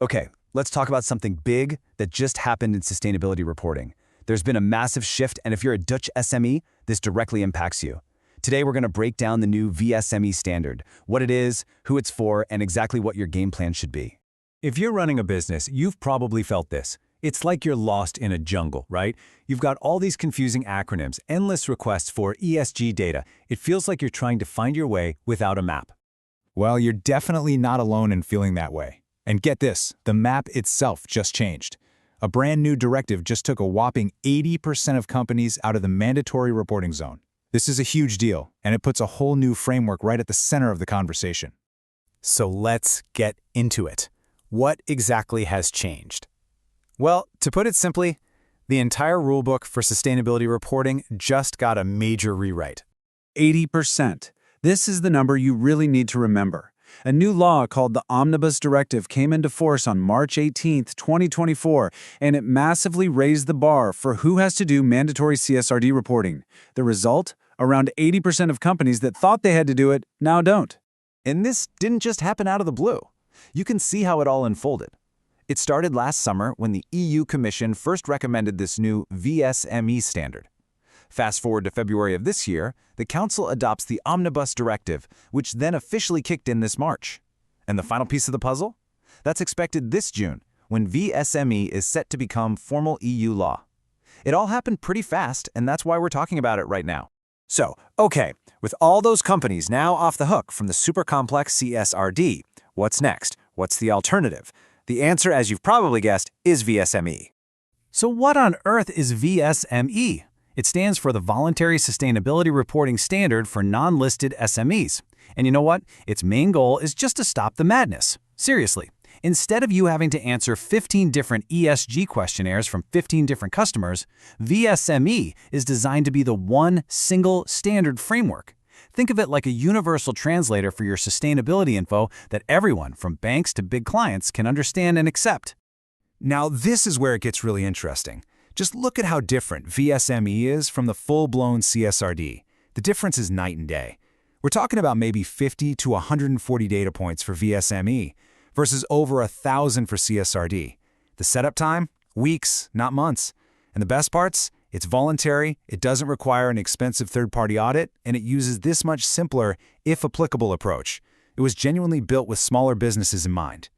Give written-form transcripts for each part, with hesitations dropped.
Okay, let's talk about something big that just happened in sustainability reporting. There's been a massive shift, and if you're a Dutch SME, this directly impacts you. Today, we're going to break down the new VSME standard, what it is, who it's for, and exactly what your game plan should be. If you're running a business, you've probably felt this. It's like you're lost in a jungle, right? You've got all these confusing acronyms, endless requests for ESG data. It feels like you're trying to find your way without a map. Well, you're definitely not alone in feeling that way. And get this, the map itself just changed. A brand new directive just took a whopping 80% of companies out of the mandatory reporting zone. This is a huge deal, and it puts a whole new framework right at the center of the conversation. So let's get into it. What exactly has changed? Well, to put it simply, the entire rulebook for sustainability reporting just got a major rewrite. 80%. This is the number you really need to remember. A new law called the Omnibus Directive came into force on March 18, 2024, and it massively raised the bar for who has to do mandatory CSRD reporting. The result? Around 80% of companies that thought they had to do it now don't. And this didn't just happen out of the blue. You can see how it all unfolded. It started last summer when the EU Commission first recommended this new VSME standard. Fast forward to February of this year, the Council adopts the Omnibus Directive, which then officially kicked in this March. And the final piece of the puzzle? That's expected this June, when VSME is set to become formal EU law. It all happened pretty fast, and that's why we're talking about it right now. So, okay, with all those companies now off the hook from the super complex CSRD, what's next? What's the alternative? The answer, as you've probably guessed, is VSME. So what on earth is VSME? It stands for the Voluntary Sustainability Reporting Standard for non-listed SMEs. And you know what? Its main goal is just to stop the madness. Seriously, instead of you having to answer 15 different ESG questionnaires from 15 different customers, VSME is designed to be the one single standard framework. Think of it like a universal translator for your sustainability info that everyone, from banks to big clients, can understand and accept. Now, this is where it gets really interesting. Just look at how different VSME is from the full-blown CSRD. The difference is night and day. We're talking about maybe 50 to 140 data points for VSME versus over 1,000 for CSRD. The setup time? Weeks, not months. And the best parts? It's voluntary, it doesn't require an expensive third-party audit, and it uses this much simpler, if applicable, approach. It was genuinely built with smaller businesses in mind.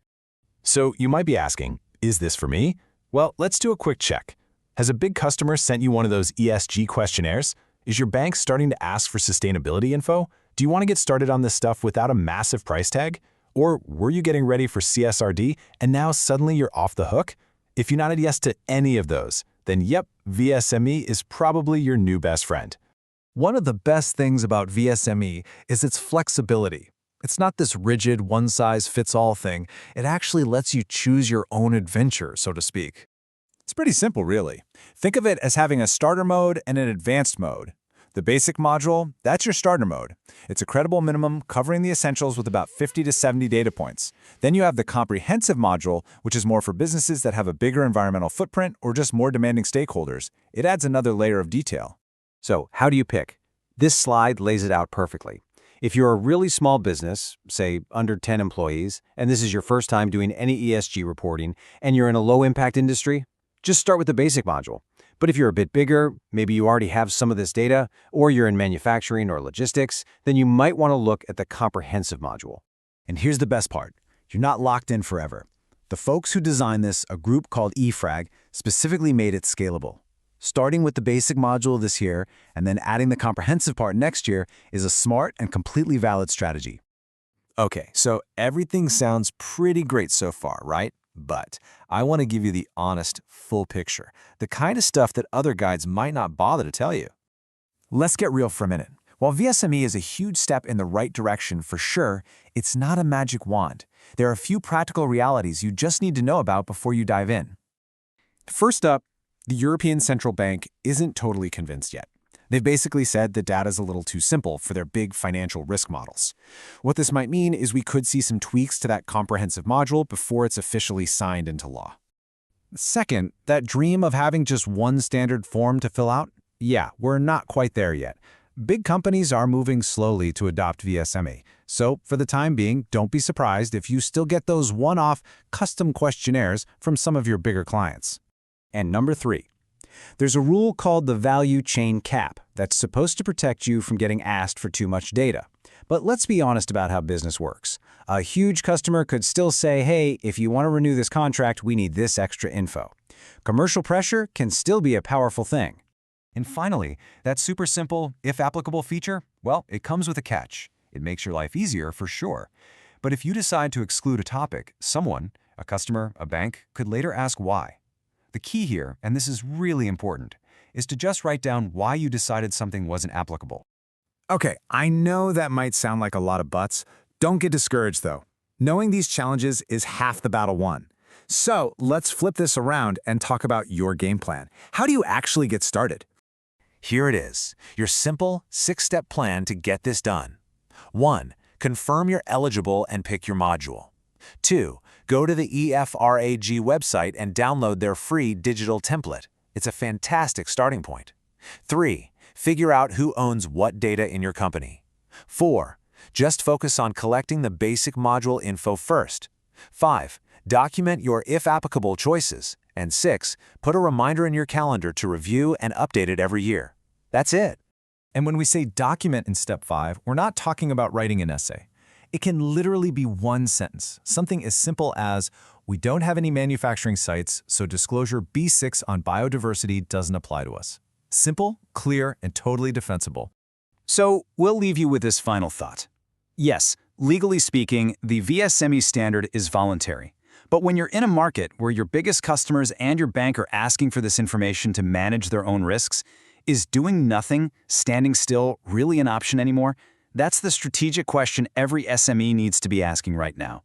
So you might be asking, is this for me? Well, let's do a quick check. Has a big customer sent you one of those ESG questionnaires? Is your bank starting to ask for sustainability info? Do you want to get started on this stuff without a massive price tag? Or were you getting ready for CSRD and now suddenly you're off the hook? If you nodded yes to any of those, then yep, VSME is probably your new best friend. One of the best things about VSME is its flexibility. It's not this rigid, one-size-fits-all thing. It actually lets you choose your own adventure, so to speak. It's pretty simple, really. Think of it as having a starter mode and an advanced mode. The basic module, that's your starter mode. It's a credible minimum covering the essentials with about 50 to 70 data points. Then you have the comprehensive module, which is more for businesses that have a bigger environmental footprint or just more demanding stakeholders. It adds another layer of detail. So, how do you pick? This slide lays it out perfectly. If you're a really small business, say under 10 employees, and this is your first time doing any ESG reporting, and you're in a low-impact industry, just start with the basic module. But if you're a bit bigger, maybe you already have some of this data, or you're in manufacturing or logistics, then you might want to look at the comprehensive module. And here's the best part. You're not locked in forever. The folks who designed this, a group called EFRAG, specifically made it scalable. Starting with the basic module this year and then adding the comprehensive part next year is a smart and completely valid strategy. Okay, so everything sounds pretty great so far, right? But I want to give you the honest, full picture, the kind of stuff that other guides might not bother to tell you. Let's get real for a minute. While VSME is a huge step in the right direction for sure, it's not a magic wand. There are a few practical realities you just need to know about before you dive in. First up, the European Central Bank isn't totally convinced yet. They've basically said the data's a little too simple for their big financial risk models. What this might mean is we could see some tweaks to that comprehensive module before it's officially signed into law. Second, that dream of having just one standard form to fill out? Yeah, we're not quite there yet. Big companies are moving slowly to adopt VSME, so for the time being, don't be surprised if you still get those one-off custom questionnaires from some of your bigger clients. And number 3. There's a rule called the value chain cap that's supposed to protect you from getting asked for too much data. But let's be honest about how business works. A huge customer could still say, hey, if you want to renew this contract, we need this extra info. Commercial pressure can still be a powerful thing. And finally, that super simple, if applicable feature, well, it comes with a catch. It makes your life easier for sure. But if you decide to exclude a topic, someone, a customer, a bank, could later ask why. The key here, and this is really important, is to just write down why you decided something wasn't applicable. Okay, I know that might sound like a lot of buts. Don't get discouraged, though. Knowing these challenges is half the battle won. So let's flip this around and talk about your game plan. How do you actually get started? Here it is, your simple 6-step plan to get this done. 1. Confirm you're eligible and pick your module. 2. Go to the EFRAG website and download their free digital template. It's a fantastic starting point. 3. Figure out who owns what data in your company. 4. Just focus on collecting the basic module info first. 5. Document your if applicable choices. And 6. Put a reminder in your calendar to review and update it every year. That's it. And when we say document in step 5, we're not talking about writing an essay. It can literally be one sentence, something as simple as, we don't have any manufacturing sites, so disclosure B6 on biodiversity doesn't apply to us. Simple, clear, and totally defensible. So we'll leave you with this final thought. Yes, legally speaking, the VSME standard is voluntary. But when you're in a market where your biggest customers and your bank are asking for this information to manage their own risks, is doing nothing, standing still, really an option anymore? That's the strategic question every SME needs to be asking right now.